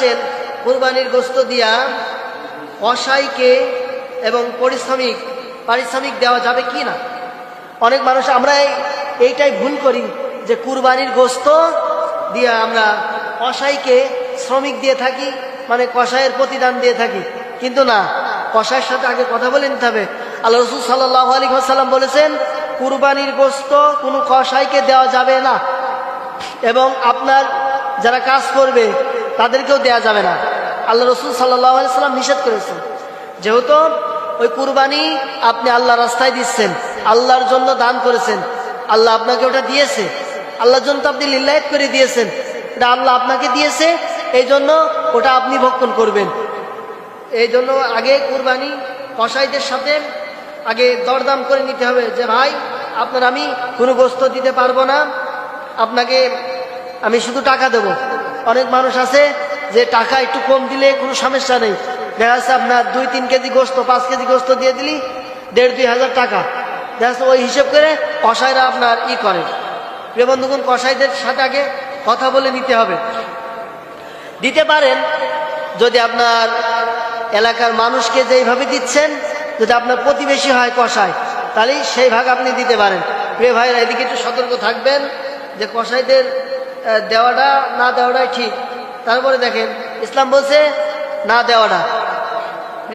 আসেন কুরবানির গোশত দিয়া কসাইকে এবং পারিশ্রমিক দেওয়া যাবে কি না? অনেক মানুষ আমরা এইটাই ভুল করি যে কুরবানির গোশত দিয়ে আমরা কসাইকে শ্রমিক দিয়ে থাকি, মানে কসাইয়ের প্রতিদান দিয়ে থাকি। কিন্তু না, কসাইয়ের সাথে আগে কথা বলে নিতে হবে। আল্লাহ রাসূল সাল্লাল্লাহু আলাইহি ওয়াসাল্লাম বলেছেন কুরবানির গোশত কোনো কসাইকে দেওয়া যাবে না, এবং আপনার যারা কাজ করবে তাদেরকেও দেওয়া যাবে না। আল্লাহ রাসূল সাল্লাল্লাহু আলাইহি ওয়াসাল্লাম নিষেধ করেছেন। যেহেতু ওই কুরবানি আপনি আল্লাহ রাস্তায় দিচ্ছেন, আল্লাহর জন্য দান করেছেন, আল্লাহ আপনাকে ওটা দিয়েছে, আল্লাহর জন্য তো আপনি লিল্লাহিত করে দিয়েছেন, এটা আল্লাহ আপনাকে দিয়েছে, এই জন্য ওটা আপনি ভক্ষণ করবেন। এই জন্য আগে কুরবানি কসাইদের সাথে আগে দরদাম করে নিতে হবে যে ভাই আপনার আমি কোনো গোশত দিতে পারবো না, আপনাকে আমি শুধু টাকা দেব। অনেক মানুষ আছে যে টাকা একটু কম দিলে কোনো সমস্যা নেই, দেখা যাচ্ছে আপনার 2-3 কেজি গোশত 5 কেজি গোশত দিয়ে দিলি 1,500-2 হাজার টাকা, দেখা যাচ্ছে ওই হিসেব করে কসাইরা আপনার করে। প্রিয় বন্ধুগণ, কসাইদের সাথে আগে কথা বলে নিতে হবে। দিতে পারেন যদি আপনার এলাকার মানুষকে যেইভাবে দিচ্ছেন, যদি আপনার প্রতিবেশী হয় কসাই, তাহলে সেই ভাগ আপনি দিতে পারেন। প্রিয় ভাইরা, এদিকে একটু সতর্ক থাকবেন যে কসাইদের দেওয়াটা না দেওয়াটাই ঠিক। তারপরে দেখেন ইসলাম বলছে না দেওয়াটা,